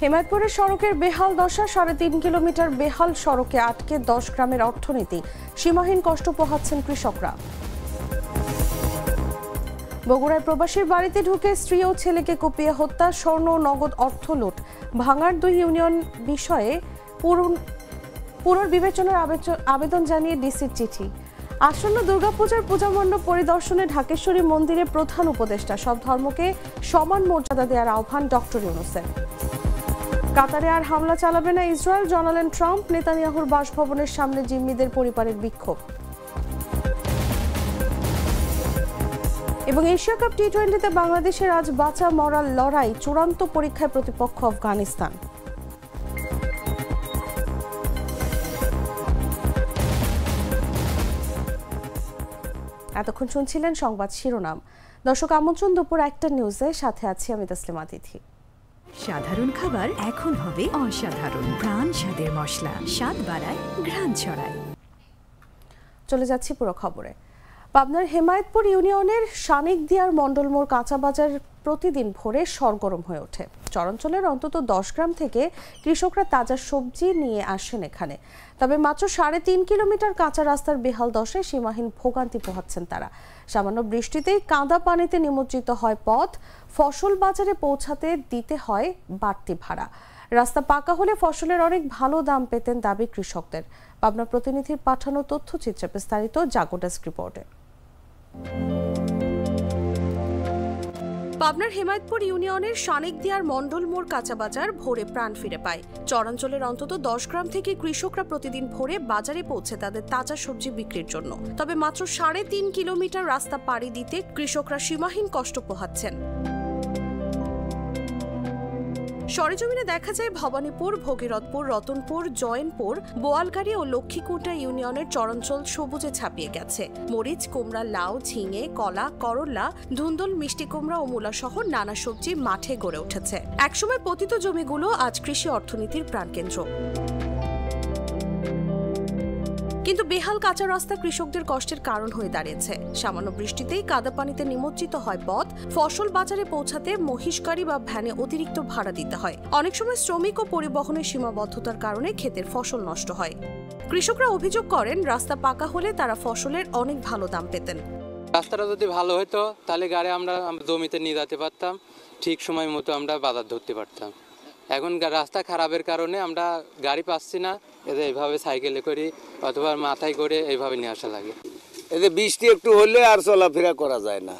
হেমায়তপুরের সড়কের বেহাল দশা, ৩.৫ কিলোমিটার বেহাল সড়কে আটকে ১০ গ্রামের অর্থনীতি, সীমাহীন কষ্ট পোহাচ্ছেন কৃষকরা। বগুড়ায় প্রবাসীর বাড়িতে ঢুকে স্ত্রী ও ছেলেকে কুপিয়ে হত্যা, স্বর্ণ ও নগদ অর্থ লুট। ভাঙার ২ ইউনিয়ন বিষয়ে পুনর্বিবেচনার আবেদন জানিয়ে ডিসির চিঠি। আসন্ন দুর্গাপূজার পূজা মণ্ডপ পরিদর্শনে ঢাকেশ্বরী মন্দিরে প্রধান উপদেষ্টা, সব ধর্মকে সমান মর্যাদা দেওয়ার আহ্বান ডক্টর ইউনূসের। কাতারে আর হামলা চালাবে না ইসরায়েল, জানালেন ট্রাম্প। নেতানিয়াহুর বাসভবনের সামনে জিম্মিদের পরিবারের বিক্ষোভ। এবং এশিয়া কাপ টি-20তে বাংলাদেশের আজ বাঁচা মরার লড়াই, চূড়ান্ত পরীক্ষায় প্রতিপক্ষ আফগানিস্তান। এতক্ষণ শুনছিলেন সংবাদ শিরোনাম। দর্শক, আমন্ত্রণ দুপুর ১টা নিউজে, সাথে আছি আমি তাসলিমা তিথি। সাধারণ খাবার এখন হবে অসাধারণ, প্রাণ স্বাদের মশলা, স্বাদ বাড়ায়, ঘ্রাণ ছড়ায়। চলে যাচ্ছি পুরো খবরে। পাবনার হেমায়তপুর ইউনিয়নের শানিকদিয়ার মণ্ডলমোড় কাঁচা বাজার প্রতিদিন ভোরে সরগরম হয়ে ওঠে। চরাঞ্চলের অন্তত ১০ গ্রাম থেকে কৃষকরা তাজা সবজি নিয়ে আসেন এখানে। তবে মাত্র ৩.৫ কিলোমিটার কাঁচা রাস্তার বেহাল দশায় সীমাহীন ভোগান্তি পোহাচ্ছেন তারা। সামান্য বৃষ্টিতেই কাদা পানিতে নিমজ্জিত হয় পথ, ফসল বাজারে পৌঁছাতে দিতে হয় বাড়তি ভাড়া। রাস্তা পাকা হলে ফসলের অনেক ভালো দাম পেতেন দাবি কৃষকদের। পাবনা প্রতিনিধির পাঠানো তথ্যচিত্রে বিস্তারিত জাগো ডেস্ক রিপোর্টে। পাবনার হেমায়তপুর ইউনিয়নের শানিকদিয়ার মণ্ডলমোড় কাঁচা বাজার ভোরে প্রাণ ফিরে পায়। চরাঞ্চলের অন্তত ১০ গ্রাম থেকে কৃষকরা প্রতিদিন ভোরে বাজারে পৌঁছে তাদের তাজা সবজি বিক্রির জন্য। তবে মাত্র ৩.৫ কিলোমিটার রাস্তা পাড়ি দিতে কৃষকরা সীমাহীন কষ্ট পোহাচ্ছেন। সরেজমিনে দেখা যায় ভবানীপুর, ভগীরথপুর, রতনপুর, জয়নপুর, বোয়ালগাড়ি ও লক্ষ্মীকুটা ইউনিয়নের চরাঞ্চল সবুজে ছাপিয়ে গেছে। মরিচ, কুমড়া, লাউ, ঝিঙে, কলা, করল্লা, ধুন্দুল, মিষ্টি কুমড়া ও মূলা সহ নানা সবজি মাঠে গড়ে উঠেছে। একসময় পতিত জমিগুলো আজ কৃষি অর্থনীতির প্রাণকেন্দ্র। কিন্তু বেহাল কাঁচা রাস্তা কৃষকদের কষ্টের কারণ হয়ে দাঁড়িয়েছে। সামান্য বৃষ্টিতেই কাদা পানিতে নিমজ্জিত হয় পথ, ফসল বাজারে পৌঁছাতে মহিষগাড়ি বা ভ্যানে অতিরিক্ত ভাড়া দিতে হয়। অনেক সময় শ্রমিক ও পরিবহনের সীমাবদ্ধতার কারণে ক্ষেতের ফসল নষ্ট হয়। কৃষকরা অভিযোগ করেন, রাস্তা পাকা হলে তারা ফসলের অনেক ভালো দাম পেতেন। রাস্তাটা যদি ভালো হতো তাহলে গাড়ি আমরা জমিতে নিয়ে যেতে পারতাম, ঠিক সময় মতো আমরা বাজার ধরতে পারতাম। এখন রাস্তা খারাপের কারণে আমরা গাড়ি পাচ্ছি না, এদের এইভাবে সাইকেলে করি অথবা মাথায় করে এইভাবে নিয়ে আসা লাগে। এদের বৃষ্টি একটু হলে আর চলাফেরা করা যায় না,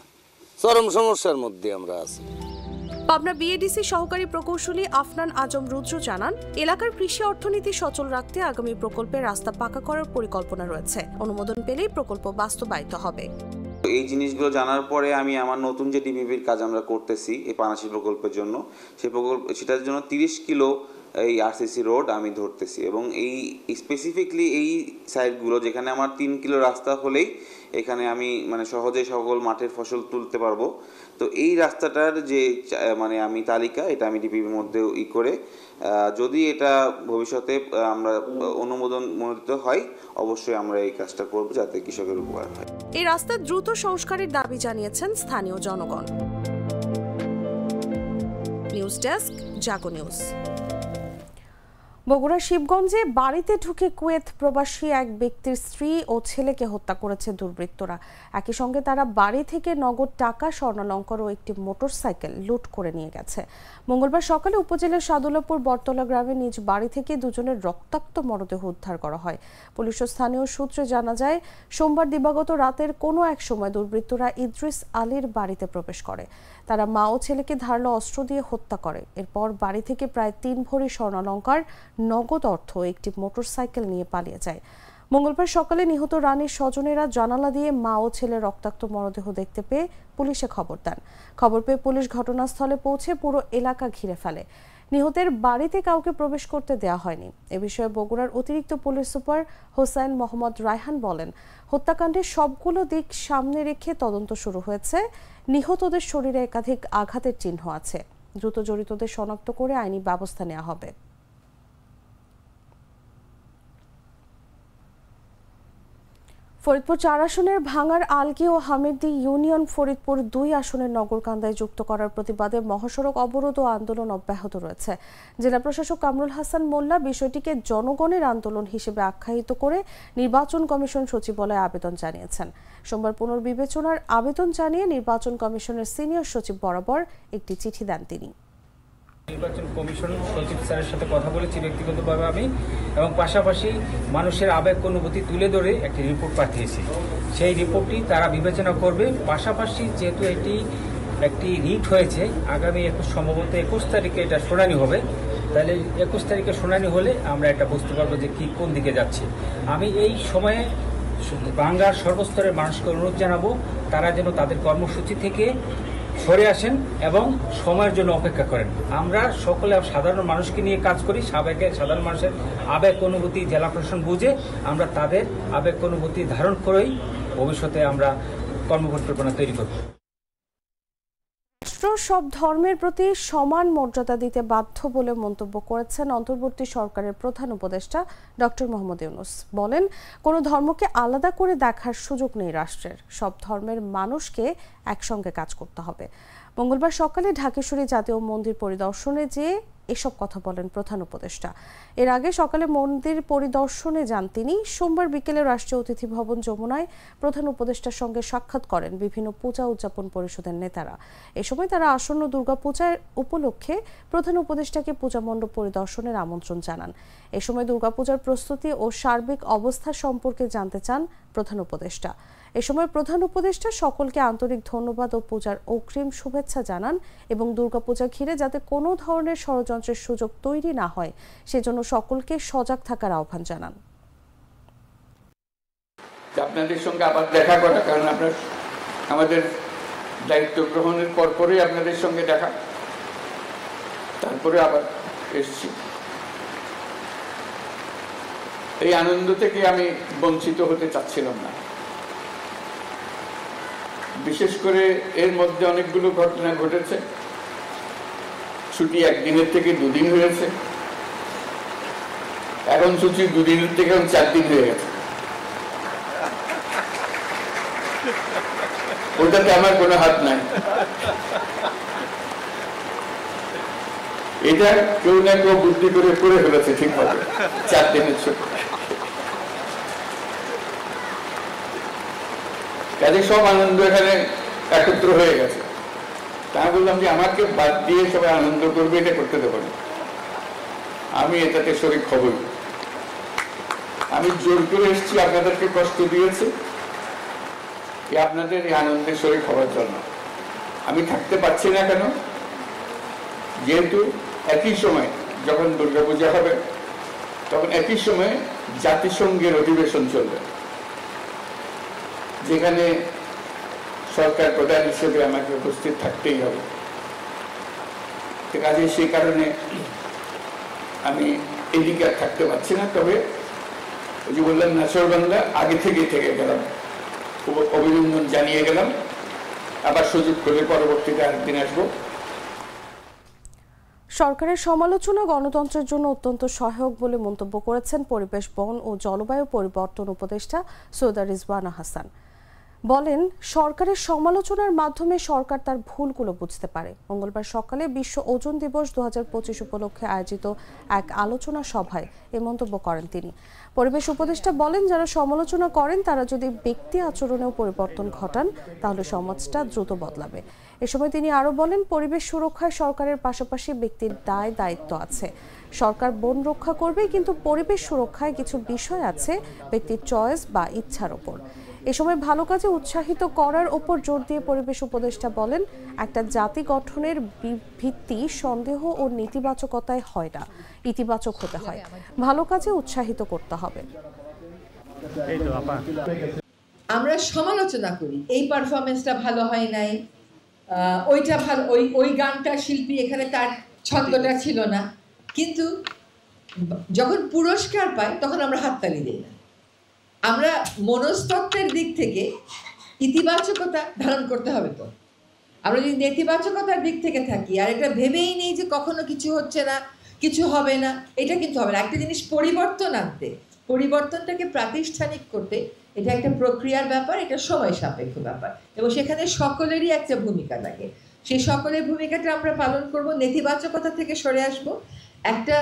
চরম সমস্যার মধ্যে আমরা আছি। পাবনা বিএডিসি সহকারী প্রকৌশলী আফনান আজম রুদ্র জানান, এলাকার কৃষি অর্থনীতি সচল রাখতে আগামী প্রকল্পে রাস্তা পাকা করার পরিকল্পনা রয়েছে। অনুমোদন পেলেই প্রকল্প বাস্তবায়িত হবে। এই জিনিসগুলো জানার পরে আমি আমার নতুন যে ডিপিপির কাজ আমরা করতেছি এই পানাশী প্রকল্পের জন্য, সেটার জন্য 30 কিলো এই আরসিসি রোড আমি ধরতেছি এবং এই স্পেসিফিকলি এই সাইডগুলো যেখানে আমার 3 কিলো রাস্তা হলেই এখানে আমি সহজে সকল মাঠের ফসল তুলতে পারবো। তো এই রাস্তাটার যে আমি তালিকা এটা আমি ডিপিপির মধ্যে করে যদি এটা ভবিষ্যতে আমরা অনুমোদন মনোনীত হয় অবশ্যই আমরা এই কাজটা করব যাতে কৃষকের উপকার হয়। এই রাস্তা দ্রুত সংস্কারের দাবি জানিয়েছেন স্থানীয় জনগণ। নিউজ ডেস্ক, জাগো নিউজ। বগুড়া শিবগঞ্জে বাড়িতে ঢুকে কুয়েত প্রবাসী এক ব্যক্তির স্ত্রী ও ছেলেকে হত্যা করেছে দুর্বৃত্তরা। একই সঙ্গে তারা বাড়ি থেকে নগদ টাকা, স্বর্ণালঙ্কার ও একটি মোটরসাইকেল লুট করে নিয়ে গেছে। মঙ্গলবার সকালে উপজেলার সাদুল্লাপুর বটতলা গ্রামে নিজ বাড়ি থেকে দুজনের রক্তাক্ত মরদেহ উদ্ধার করা হয়। পুলিশ ও স্থানীয় সূত্রে জানা যায়, সোমবার দিবাগত রাতের কোনো এক সময় দুর্বৃত্তরা ইদ্রিস আলীর বাড়িতে প্রবেশ করে। তারা মা ও ছেলেকে ধারালো অস্ত্র দিয়ে হত্যা করে। এরপর বাড়ি থেকে প্রায় 3 ভরি স্বর্ণালঙ্কার, নগদ অর্থ, একটি মোটরসাইকেল নিয়ে পালিয়ে যায়। মঙ্গলবার সকালে নিহত রানীর স্বজনেরা জানালা দিয়ে মা ও ছেলের রক্তাক্ত মরদেহ দেখতে পেয়ে পুলিশে খবর দেন। খবর পেয়ে পুলিশ ঘটনাস্থলে পৌঁছে পুরো এলাকা ঘিরে ফেলে। নিহতের বাড়িতে কাউকে প্রবেশ করতে দেওয়া হয়নি। এ বিষয়ে বগুড়ার অতিরিক্ত পুলিশ সুপার হোসাইন মোহাম্মদ রায়হান বলেন, হত্যাকাণ্ডের সবগুলো দিক সামনে রেখে তদন্ত শুরু হয়েছে। নিহতদের শরীরে একাধিক আঘাতের চিহ্ন আছে। দ্রুত জড়িতদের শনাক্ত করে আইনি ব্যবস্থা নেওয়া হবে। ফরিদপুর ৪ আসনের ভাঙার আলগি ও হামিদী ইউনিয়ন ফরিদপুর ২ আসনের নগরকান্দায় যুক্ত করার প্রতিবাদে মহাসড়ক অবরোধ ও আন্দোলন অব্যাহত রয়েছে। জেলা প্রশাসক কামরুল হাসান মোল্লা বিষয়টিকে জনগণের আন্দোলন হিসেবে আখ্যায়িত করে নির্বাচন কমিশন সচিবালয়ে আবেদন জানিয়েছেন। সোমবার পুনর্বিবেচনার আবেদন জানিয়ে নির্বাচন কমিশনের সিনিয়র সচিব বরাবর একটি চিঠি দেন তিনি। নির্বাচন কমিশন সচিব স্যারের সাথে কথা বলেছি ব্যক্তিগতভাবে আমি, এবং পাশাপাশি মানুষের আবেগ অনুভূতি তুলে ধরে একটি রিপোর্ট পাঠিয়েছি। সেই রিপোর্টটি তারা বিবেচনা করবে। পাশাপাশি যেহেতু এটি একটি রিট হয়েছে, আগামী সম্ভবত ২১ তারিখে এটা শুনানি হবে, তাহলে ২১ তারিখে শুনানি হলে আমরা এটা বুঝতে পারবো যে কি কোন দিকে যাচ্ছে। আমি এই সময়ে বাংলার সর্বস্তরের মানুষকে অনুরোধ জানাবো তারা যেন তাদের কর্মসূচি থেকে সরে আসেন এবং সময়ের জন্য অপেক্ষা করেন। আমরা সকলে সাধারণ মানুষকে নিয়ে কাজ করি, সাধারণ মানুষের আবেগ অনুভূতি জেলা প্রশাসন বুঝে আমরা তাদের আবেগ অনুভূতি ধারণ করেই ভবিষ্যতে আমরা কর্মপরিকল্পনা তৈরি করব। রাষ্ট্র সব ধর্মের প্রতি সমান মর্যাদা দিতে বাধ্য বলে মন্তব্য করেছেন অন্তর্বর্তী সরকারের প্রধান উপদেষ্টা ডক্টর মোহাম্মদ ইউনূস। বলেন, কোনো ধর্মকে আলাদা করে দেখার সুযোগ নেই রাষ্ট্রের, সব ধর্মের মানুষকে একসঙ্গে কাজ করতে হবে। মঙ্গলবার সকালে ঢাকেশ্বরী জাতীয় মন্দির পরিদর্শনে যেয়ে এসব কথা বলেন প্রধান উপদেষ্টা। এর আগে সকালে মন্দির পরিদর্শনে যান তিনি। সোমবার বিকেলে রাষ্ট্রীয় অতিথি ভবন যমুনায় প্রধান উপদেষ্টার সঙ্গে সাক্ষাৎ করেন বিভিন্ন পূজা উদযাপন পরিষদের নেতারা। এ সময় তারা আসন্ন দুর্গাপূজার উপলক্ষে প্রধান উপদেষ্টাকে পূজা মণ্ডপ পরিদর্শনের আমন্ত্রণ জানান। এ সময় দুর্গাপূজার প্রস্তুতি ও সার্বিক অবস্থা সম্পর্কে জানতে চান প্রধান উপদেষ্টা। এ সময় প্রধান উপদেষ্টা সকলকে আন্তরিক ধন্যবাদ ও পূজার অগ্রিম শুভেচ্ছা জানান এবং দুর্গাপূজা ঘিরে যাতে কোনো ধরনের ষড়যন্ত্রের সুযোগ তৈরি না হয় সেজন্য সকলকে সজাগ থাকার আহ্বান জানান। আপনাদের সঙ্গে আবার দেখা করা, কারণ আপনার আমাদের দায়িত্ব গ্রহণের পরপরই আপনাদের সঙ্গে দেখা, তারপরে আবার এসেছি। এই আনন্দ থেকে আমি বঞ্চিত হতে চাচ্ছিলাম না। বিশেষ করে এর মধ্যে অনেকগুলো ঘটনা ঘটেছে। ছুটি একদিনের থেকে 2 দিন হয়েছে, এখন ছুটি 2 দিনের থেকে 4 দিন হয়ে গেছে। ওটাতে আমার কোনো হাত নাই। এটা কেউ না কেউ বুদ্ধি করে ফেলেছে ঠিকভাবে 4 দিনের ছুটি। কাজে সব আনন্দ এখানে একত্র হয়ে গেছে। তা বললাম যে আমাকে বাদ দিয়ে সবাই আনন্দ করবে, এটা করতে দেবো না। আমি এটাতে শরীক হবই। আমি জোর করে এসেছি, আপনাদেরকে কষ্ট দিয়েছি, আপনাদের এই আনন্দের শরীক হওয়ার জন্য। আমি থাকতে পারছি না কেন? যেহেতু একই সময় যখন দুর্গাপূজা হবে তখন একই সময় জাতিসংঘের অধিবেশন চলবে, যেখানে সরকার প্রধান হিসেবে আমাকে উপস্থিত থাকতেই হবে। কাজে সেই কারণে আমি এদিকে আর থাকতে পারছি না। তবে ওই যে বললাম নাচরবাংলা আগে থেকে গেলাম, অভিনন্দন জানিয়ে গেলাম। আবার সুযোগ করে পরবর্তীতে আরেকদিন আসবো। সরকারের সমালোচনা গণতন্ত্রের জন্য অত্যন্ত সহায়ক বলে মন্তব্য করেছেন পরিবেশ, বন ও জলবায়ু পরিবর্তন উপদেষ্টা সৈয়দা রিজওয়ানা হাসান। বলেন, সরকারের সমালোচনার মাধ্যমে সরকার তার ভুলগুলো বুঝতে পারে। মঙ্গলবার সকালে বিশ্ব ওজন দিবস 2025 উপলক্ষে আয়োজিত এক আলোচনা সভায় এ মন্তব্য করেন তিনি। পরিবেশ উপদেষ্টা বলেন, যারা সমালোচনা করেন তারা যদি ব্যক্তি আচরণেও পরিবর্তন ঘটান তাহলে সমাজটা দ্রুত বদলাবে। এ সময় তিনি আরো বলেন, পরিবেশ সুরক্ষায় সরকারের পাশাপাশি ব্যক্তির দায়িত্ব আছে। সরকার বন রক্ষা করবে, কিন্তু পরিবেশ সুরক্ষায় কিছু বিষয় আছে ব্যক্তির চয়েস বা ইচ্ছার ওপর। এ সময় ভালো কাজে উৎসাহিত করার ওপর জোর দিয়ে পরিবেশ উপদেষ্টা বলেন, একটা জাতি গঠনের ভিত্তি সন্দেহ ও নেতিবাচকতায় হয় না, ইতিবাচক হতে হয়। ভালো কাজে উৎসাহিত করতে হবে। আমরা সমালোচনা করি, এই পারফরমেন্সটা ভালো হয় নাই, ওইটা ভালো, ওই গানটা শিল্পী এখানে তার ছন্দটা ছিল না, কিন্তু যখন পুরস্কার পায় তখন আমরা হাততালি দিই না। আমরা মনস্তত্ত্বের দিক থেকে ইতিবাচকতা ধারণ করতে হবে। তো আমরা যদি নেতিবাচকতার দিক থেকে থাকি আর এটা ভেবেই নেই যে কখনো কিছু হচ্ছে না, কিছু হবে না, এটা কিন্তু হবে না। একটা জিনিস পরিবর্তন আনতে, পরিবর্তনটাকে প্রাতিষ্ঠানিক করতে এটা একটা প্রক্রিয়ার ব্যাপার, এটা সময় সাপেক্ষ ব্যাপার, এবং সেখানে সকলেরই একটা ভূমিকা থাকে। সেই সকলের ভূমিকাটা আমরা পালন করব, নেতিবাচকতা থেকে সরে আসব। একটা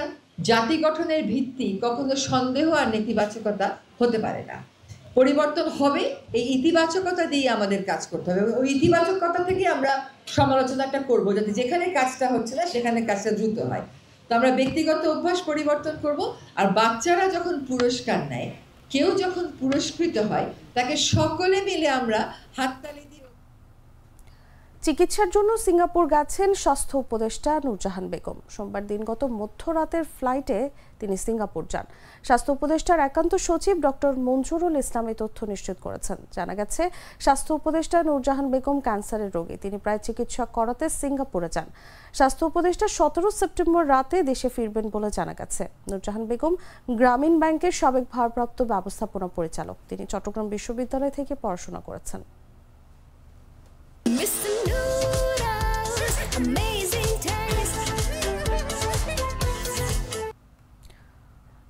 জাতি গঠনের ভিত্তি কখনো সন্দেহ আর নেতিবাচকতা হতে পারে না। পরিবর্তন হবে এই ইতিবাচকতা দিয়ে আমাদের কাজ করতে হবে, ওই ইতিবাচকতা থেকে আমরা সমালোচনাটা করব, যাতে যেখানে কাজটা হচ্ছে না সেখানে কাজটা দ্রুত হয়। তো আমরা ব্যক্তিগত অভ্যাস পরিবর্তন করব, আর বাচ্চারা যখন পুরস্কার নেয়, কেউ যখন পুরস্কৃত হয়, তাকে সকলে মিলে আমরা হাততালি দিয়ে। চিকিৎসার জন্য সিঙ্গাপুর গেছেন স্বাস্থ্য উপদেষ্টা নূরজাহান বেগম। সোমবার দিনগত মধ্যরাতের ফ্লাইটে তিনি সিঙ্গাপুর যান। স্বাস্থ্য উপদেষ্টার একান্ত সচিব ডক্টর মঞ্জুরুল ইসলাম এই তথ্য নিশ্চিত করেছেন। জানা গেছে, স্বাস্থ্য উপদেষ্টা নূরজাহান বেগম ক্যান্সারের রোগী। তিনি প্রায় চিকিৎসা করাতে সিঙ্গাপুরে যান। স্বাস্থ্য উপদেষ্টা 17 সেপ্টেম্বর রাতে দেশে ফিরবেন বলে জানা গেছে। নূরজাহান বেগম গ্রামীণ ব্যাংকের সাবেক ভারপ্রাপ্ত ব্যবস্থাপনা পরিচালক। তিনি চট্টগ্রাম বিশ্ববিদ্যালয় থেকে পড়াশোনা করেছেন।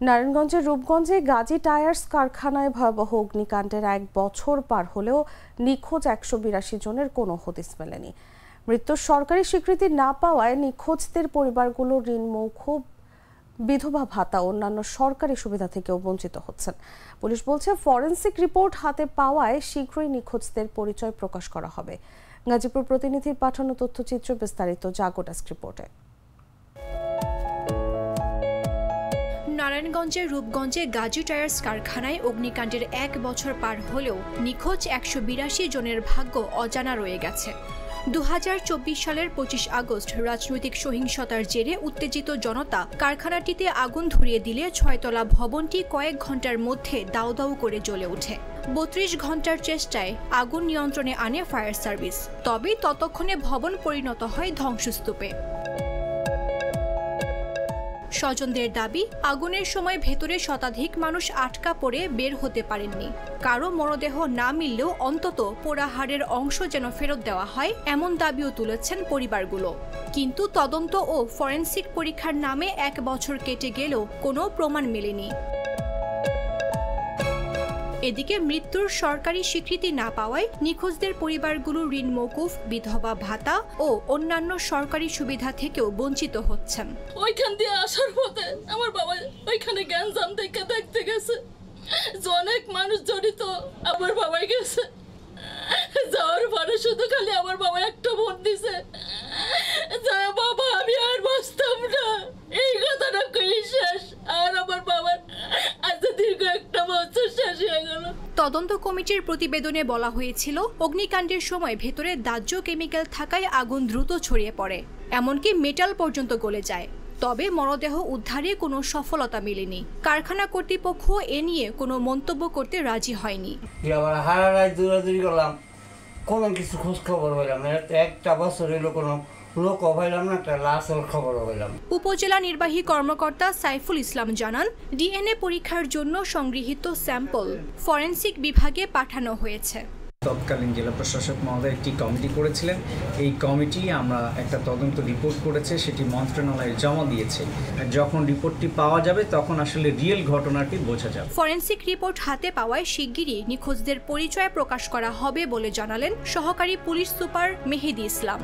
নারায়ণগঞ্জের রূপগঞ্জে গাজী টায়ার্স কারখানায় ভয়াবহ অগ্নিকাণ্ডের 1 বছর পার হলেও নিখোঁজ 182 জনের কোনো হদিস মেলেনি। মৃত্যুর সরকারি স্বীকৃতি না পাওয়ায় নিখোঁজদের পরিবারগুলো ঋণ মৌকুব, বিধবা ভাতা, অন্যান্য সরকারি সুবিধা থেকেও বঞ্চিত হচ্ছেন। পুলিশ বলছে, ফরেনসিক রিপোর্ট হাতে পাওয়ায় শীঘ্রই নিখোঁজদের পরিচয় প্রকাশ করা হবে। গাজীপুর প্রতিনিধির পাঠানো তথ্যচিত্র বিস্তারিত জাগো ডেস্ক রিপোর্টে। নারায়ণগঞ্জের রূপগঞ্জে গাজী টায়ার্স কারখানায় অগ্নিকাণ্ডের 1 বছর পার হলেও নিখোঁজ 182 জনের ভাগ্য অজানা রয়ে গেছে। 2024 সালের 25 আগস্ট রাজনৈতিক সহিংসতার জেরে উত্তেজিত জনতা কারখানাটিতে আগুন ধরিয়ে দিলে 6তলা ভবনটি কয়েক ঘন্টার মধ্যে দাউ দাউ করে জ্বলে ওঠে। 32 ঘন্টার চেষ্টায় আগুন নিয়ন্ত্রণে আনে ফায়ার সার্ভিস, তবে ততক্ষণে ভবন পরিণত হয় ধ্বংসস্তূপে। স্বজনদের দাবি, আগুনের সময় ভেতরে শতাধিক মানুষ আটকা পড়ে বের হতে পারেননি। কারো মরদেহ না মিললেও অন্তত পোড়া হাড়ের অংশ যেন ফেরত দেওয়া হয়, এমন দাবিও তুলেছেন পরিবারগুলো। কিন্তু তদন্ত ও ফরেনসিক পরীক্ষার নামে 1 বছর কেটে গেলেও কোনো প্রমাণ মেলেনি। এদিকে মৃত্যুর সরকারি স্বীকৃতি না পাওয়ায় নিখোঁজদের পরিবারগুলো ঋণ মৌকুফ, বিধবা ভাতা ও অন্যান্য সরকারি সুবিধা থেকেও বঞ্চিত হচ্ছেন। ওইখান দিয়ে আসার পথে আমার বাবা ওইখানে গ্যাঞ্জাম থেকে দেখতে গেছে যে অনেক মানুষ জড়িত, আমার বাবাই গেছে। যাওয়ার পরে শুধু খালি আমার বাবা একটা ভোট দিছে, বাবা আমি আর বাঁচতাম না, এই কথাটা কই শেষ। আর আমার বাবার আজ দীর্ঘ 1 বছর শেষ হয়ে গেল। তদন্ত কমিটির প্রতিবেদনে বলা হয়েছিল, অগ্নিকাণ্ডের সময় ভেতরে দাহ্য কেমিক্যাল থাকায় আগুন দ্রুত ছড়িয়ে পড়ে, এমনকি মেটাল পর্যন্ত গলে যায়। তবে মরদেহ উদ্ধারে কোনো সফলতা মেলেনি। কারখানা কর্তৃপক্ষ এ নিয়ে কোনো মন্তব্য করতে রাজি হয়নি। কোনো কিছু খোঁজ খবর হইলাম না, 1 বছর হইলো কোনো লোক হইলাম না, একটা লাশের খবর হইলাম। উপজেলা নির্বাহী কর্মকর্তা সাইফুল ইসলাম জানান, ডিএনএ পরীক্ষার জন্য সংগৃহীত স্যাম্পল ফরেনসিক বিভাগে পাঠানো হয়েছে। তৎকালীন জেলা প্রশাসক মহোদয় একটি কমিটি করেছিলেন। এই কমিটি আমরা একটা তদন্ত রিপোর্ট করেছে, সেটি মন্ত্রণালয়ে জমা দিয়েছে। যখন রিপোর্টটি পাওয়া যাবে তখন আসলে রিয়েল ঘটনাটি বোঝা যাবে। ফরেনসিক রিপোর্ট হাতে পাওয়ায় শিগগিরই নিখোঁজদের পরিচয় প্রকাশ করা হবে বলে জানালেন সহকারী পুলিশ সুপার মেহেদি ইসলাম।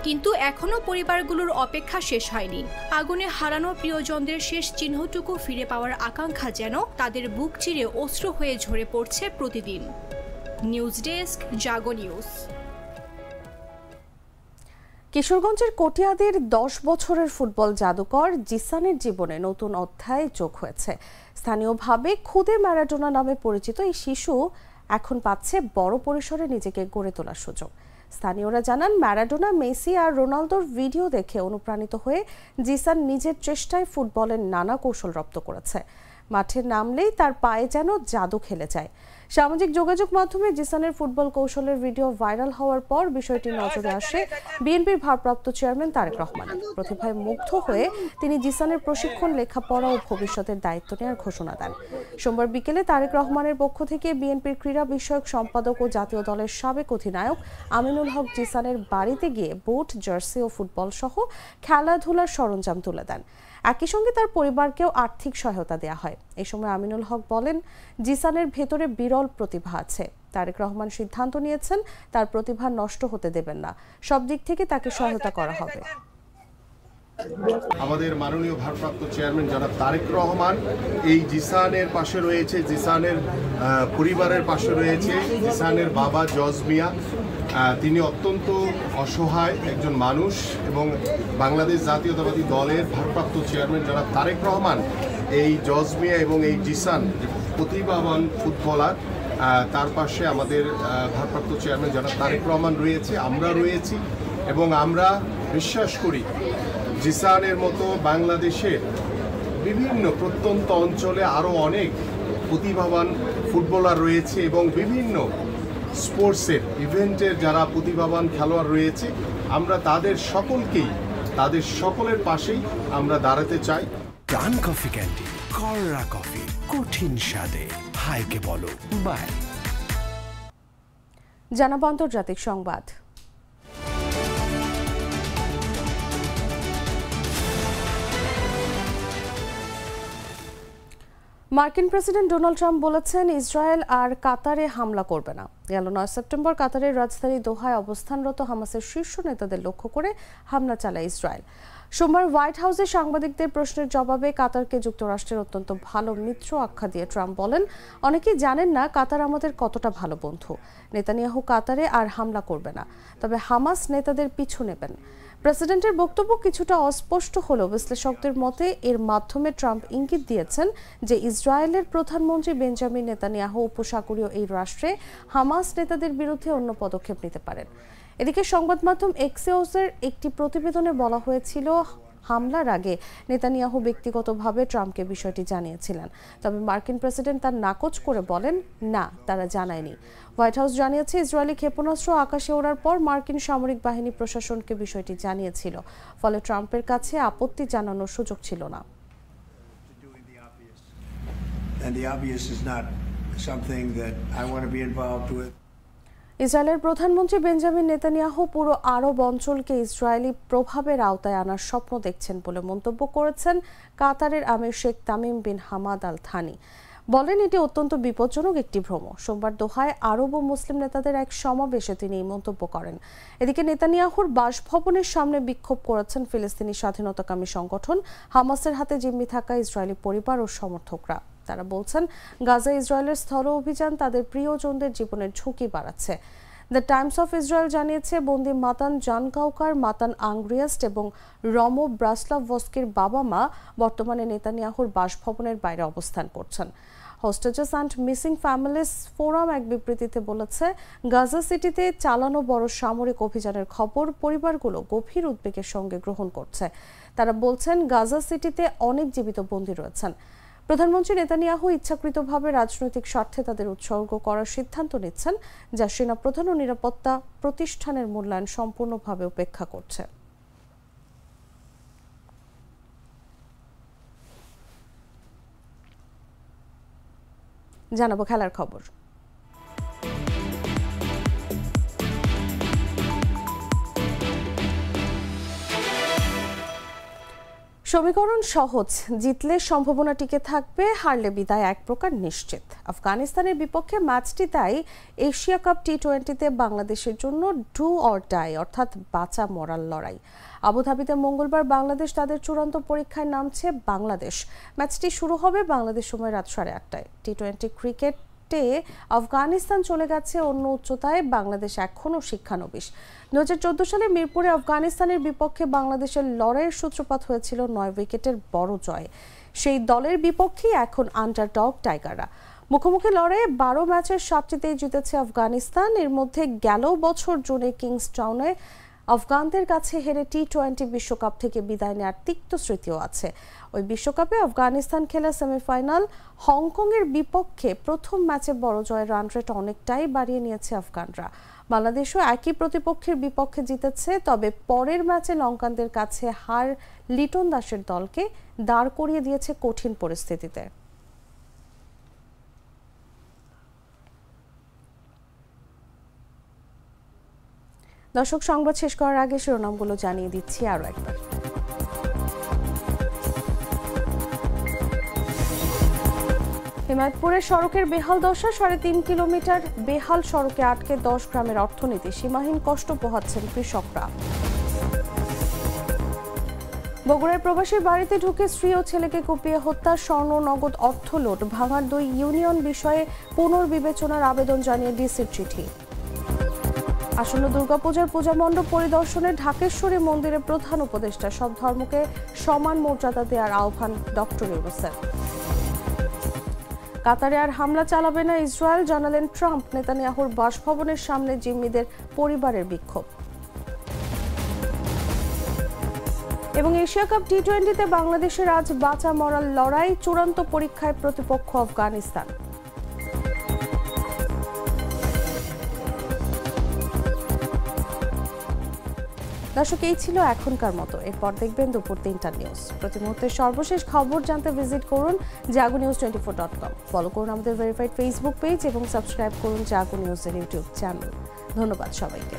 কিন্তু এখনো পরিবারগুলোর অপেক্ষা শেষ হয়নি। আগুনে হারানো প্রিয়জনদের শেষ চিহ্নটুকু ফিরে পাওয়ার আকাঙ্ক্ষা যেন তাদের বুক চিরে অশ্রু হয়ে ঝরে পড়ছে প্রতিদিন। নিউজ ডেস্ক, জাগো নিউজ। কিশোরগঞ্জের কটিয়াদীর 10 বছরের ফুটবল জাদুকর জিসানের জীবনে নতুন অধ্যায় যোগ হয়েছে। স্থানীয়ভাবে খুদে ম্যারাডোনা নামে পরিচিত এই শিশু এখন পাচ্ছে বড় পরিসরে নিজেকে গড়ে তোলার সুযোগ। স্থানীয়রা জানান, ম্যারাডোনা, মেসি আর রোনালদোর ভিডিও দেখে অনুপ্রাণিত হয়ে জিসান নিজের চেষ্টায় ফুটবলের নানা কৌশল রপ্ত করেছে। মাঠে নামলেই তার পায়ে যেন জাদু খেলে যায়। সামাজিক যোগাযোগ মাধ্যমে জিসানের ফুটবল কৌশলের ভিডিও ভাইরাল হওয়ার পর বিষয়টি নজরে আসে বিএনপির ভারপ্রাপ্ত চেয়ারম্যান তারেক রহমানের। প্রতিভায় মুগ্ধ হয়ে তিনি জিসানের প্রশিক্ষণ, লেখাপড়া ও ভবিষ্যতের দায়িত্ব নেওয়ার ঘোষণা দেন। সোমবার বিকেলে তারেক রহমানের পক্ষ থেকে বিএনপির ক্রীড়া বিষয়ক সম্পাদক ও জাতীয় দলের সাবেক অধিনায়ক আমিনুল হক জিসানের বাড়িতে গিয়ে বুট, জার্সি ও ফুটবল সহ খেলাধুলার সরঞ্জাম তুলে দেন। একই সঙ্গে তার পরিবারকেও আর্থিক সহায়তা দেওয়া হয়। এই সময় আমিনুল হক বলেন, জিসানের ভেতরে বিরল প্রতিভা আছে। তারেক রহমান সিদ্ধান্ত নিয়েছেন তার প্রতিভা নষ্ট হতে দেবেন না, সব দিক থেকে তাকে সহায়তা করা হবে। আমাদের মাননীয় ভারপ্রাপ্ত চেয়ারম্যান জনাব তারেক রহমান এই জিসানের পাশে রয়েছে, জিসানের পরিবারের পাশে রয়েছে। জিসানের বাবা জজ মিয়া, তিনি অত্যন্ত অসহায় একজন মানুষ এবং বাংলাদেশ জাতীয়তাবাদী দলের ভারপ্রাপ্ত চেয়ারম্যান জনাব তারেক রহমান এই জজ মিয়া এবং এই জিসান প্রতিভাবান ফুটবলার, তার পাশে আমাদের ভারপ্রাপ্ত চেয়ারম্যান জনাব তারেক রহমান রয়েছে, আমরা রয়েছি এবং আমরা বিশ্বাস করি জিসানের মতো বাংলাদেশের বিভিন্ন প্রত্যন্ত অঞ্চলে আরও অনেক প্রতিভাবান ফুটবলার রয়েছে এবং বিভিন্ন স্পোর্টসের ইভেন্টের যারা প্রতিভাবান খেলোয়াড় রয়েছে, আমরা তাদের সকলের পাশেই আমরা দাঁড়াতে চাই। প্রাণ কফি ক্যান্ডি, কররা কফি, কঠিন স্বাদে, হাইকে বলো বাই। জানাবো আন্তর্জাতিক সংবাদ। মার্কিন প্রেসিডেন্ট ডোনাল্ড ট্রাম্প বলেছেন ইসরায়েল আর কাতারে হামলা করবে না। গেল 9 সেপ্টেম্বর কাতারের রাজধানী দোহায় অবস্থানরত হামাসের শীর্ষ নেতাদের লক্ষ্য করে হামলা চালায় ইসরায়েল। সোমবার হোয়াইট হাউসে সাংবাদিকদের প্রশ্নের জবাবে কাতারকে যুক্তরাষ্ট্রের অত্যন্ত ভালো মিত্র আখ্যা দিয়ে ট্রাম্প বলেন, অনেকেই জানেন না কাতার আমাদের কতটা ভালো বন্ধু। নেতানিয়াহু কাতারে আর হামলা করবে না, তবে হামাস নেতাদের পিছু নেবেন। প্রেসিডেন্টের বক্তব্য কিছুটা অস্পষ্ট হলেও বিশ্লেষকদের মতে এর মাধ্যমে ট্রাম্প ইঙ্গিত দিয়েছেন যে ইসরায়েলের প্রধানমন্ত্রী বেঞ্জামিন নেতানিয়াহু উপসাগরীয় এই রাষ্ট্রে হামাস নেতাদের বিরুদ্ধে অন্য পদক্ষেপ নিতে পারেন। এদিকে সংবাদ মাধ্যম এক্সিওসের একটি প্রতিবেদনে বলা হয়েছিল, হামলার আগে নেতানিয়াহু ব্যক্তিগতভাবে ট্রাম্পকে বিষয়টি জানিয়েছিলেন, তবে মার্কিন প্রেসিডেন্ট তার নাকচ করে বলেন না, তারা জানায়নি। হোয়াইট হাউস জানিয়েছে ইসরায়েলি ক্ষেপণাস্ত্র আকাশে ওড়ার পর মার্কিন সামরিক বাহিনী প্রশাসনকে বিষয়টি জানিয়েছিল, ফলে ট্রাম্পের কাছে আপত্তি জানানোর সুযোগ ছিল না। ইসরায়েলের প্রধানমন্ত্রী বেঞ্জামিন নেতানিয়াহু পুরো আরব অঞ্চলকে ইসরায়েলি প্রভাবের আওতায় আনার স্বপ্ন দেখছেন বলে মন্তব্য করেছেন কাতারের আমির Sheikh Tamim bin Hamad Al Thani. বলেন, এটি অত্যন্ত বিপজ্জনক একটি ভ্রম। সোমবার দোহায় আরব ও মুসলিম নেতাদের এক সমাবেশে তিনি এই মন্তব্য করেন। এদিকে নেতানিয়াহুর বাসভবনের সামনে বিক্ষোভ করেছেন ফিলিস্তিনি স্বাধীনতাকামী সংগঠন হামাসের হাতে জিম্মি থাকা ইসরায়েলি পরিবার ও সমর্থকরা। তারা বলছেন, গাজা ইসরায়েলের স্থল অভিযান তাদের প্রিয়জনদের জীবনের ঝুঁকি বাড়াচ্ছে। দ্য টাইমস অফ ইসরায়েল জানিয়েছে, বন্দী মাতান জানকাউকার, মাতান আংরিয়াস্ট এবং রমো ব্রাসলাভস্কির বাবা মা বর্তমানে নেতানিয়াহুর বাসভবনের বাইরে অবস্থান করছেন। হোস্টেজেস অ্যান্ড মিসিং ফ্যামিলিস ফোরাম এক বিবৃতিতে বলেছে, গাজা সিটিতে চালানো বড় সামরিক অভিযানের খবর পরিবারগুলো গভীর উদ্বেগের সঙ্গে গ্রহণ করছে। তারা বলছেন, গাজা সিটিতে অনেক জীবিত বন্দী রয়েছেন। প্রধানমন্ত্রী নেতানিয়াহু ইচ্ছাকৃতভাবে রাজনৈতিক স্বার্থে তাদের উৎসর্গ করার সিদ্ধান্ত নিচ্ছেন, যা সেনাপ্রধান ও নিরাপত্তা প্রতিষ্ঠানের মূল্যায়ন সম্পূর্ণভাবে উপেক্ষা করছে। জানাবো খেলার খবর। সমীকরণ সহজ, জিতলে সম্ভাবনা টিকে থাকবে, হারলে বিদায় এক প্রকার নিশ্চিত। আফগানিস্তানের বিপক্ষে ম্যাচটি তাই এশিয়া কাপ টি-20তে বাংলাদেশের জন্য ডু অর ডাই, অর্থাৎ বাঁচা মরার লড়াই। আবুধাবিতে মঙ্গলবার বাংলাদেশ তাদের চূড়ান্ত পরীক্ষায় নামছে বাংলাদেশ। ম্যাচটি শুরু হবে বাংলাদেশ সময় রাত 8:30টায়। টি-20 ক্রিকেট আফগানিস্তান চলে গেছে অন্য উচ্চতায়, বাংলাদেশ এখনও শিক্ষানবিশ। 2014 সালে মিরপুরে আফগানিস্তানের বিপক্ষে বাংলাদেশের লড়াইয়ের সূত্রপাত হয়েছিল 9 উইকেটের বড় জয়। সেই দলের বিপক্ষেই এখন আন্ডারডগ টাইগাররা। মুখোমুখি লড়াইয়ে 12 ম্যাচের 7টিতেই জিতেছে আফগানিস্তান। এর মধ্যে গেল বছর জুনে কিংস্টাউনে আফগানদের কাছে হেরে টি-20 বিশ্বকাপ থেকে বিদায় নেওয়ার তিক্ত স্মৃতিও আছে। ওই বিশ্বকাপে আফগানিস্তান খেলা সেমিফাইনাল হংকংয়ের বিপক্ষে প্রথম ম্যাচে বড় জয়ের রান রেট অনেকটাই বাড়িয়ে নিয়েছে আফগানরা। বাংলাদেশও একই প্রতিপক্ষের বিপক্ষে জিতেছে, তবে পরের ম্যাচে লঙ্কানদের কাছে হার লিটন দাসের দলকে দাঁড় করিয়ে দিয়েছে কঠিন পরিস্থিতিতে। দর্শক, সংবাদ শেষ করার আগে শিরোনামগুলো জানিয়ে দিচ্ছি আরও একবার। হিমায়তপুরের সড়কের বেহাল দশা, 3.5 কিলোমিটার বেহাল সড়কে আটকে 10 গ্রামের অর্থনীতি, সীমাহীন কষ্ট পোহাচ্ছেন কৃষকরা। বগুড়ার প্রবাসীর বাড়িতে ঢুকে স্ত্রী ও ছেলেকে কুপিয়ে হত্যা, স্বর্ণ নগদ অর্থ লুট, ভাঙার 2 ইউনিয়ন বিষয়ে পুনর্বিবেচনার আবেদন জানিয়ে ডিসির চিঠি। আসন্ন দুর্গাপূজার পূজা মণ্ডপ পরিদর্শনে ঢাকেশ্বরী মন্দিরের প্রধান উপদেষ্টা, সব ধর্মকে সমান মর্যাদা দেওয়ার আহ্বান ডক্টর ইউনূসের। কাতারে আর হামলা চালাবে না ইসরায়েল, জানালেন ট্রাম্প। নেতানিয়াহুর বাসভবনের সামনে জিম্মিদের পরিবারের বিক্ষোভ। এবং এশিয়া কাপ টি-20তে বাংলাদেশের আজ বাঁচা মরার লড়াই, চূড়ান্ত পরীক্ষায় প্রতিপক্ষ আফগানিস্তান। দর্শক, এই ছিল এখনকার মতো। এরপর দেখবেন দুপুর 3টার নিউজ। প্রতি মুহূর্তের সর্বশেষ খবর জানতে ভিজিট করুন jagonews24.com। ফলো করুন আমাদের ভেরিফাইড ফেসবুক পেজ এবং সাবস্ক্রাইব করুন জাগো নিউজের ইউটিউব চ্যানেল। ধন্যবাদ সবাইকে।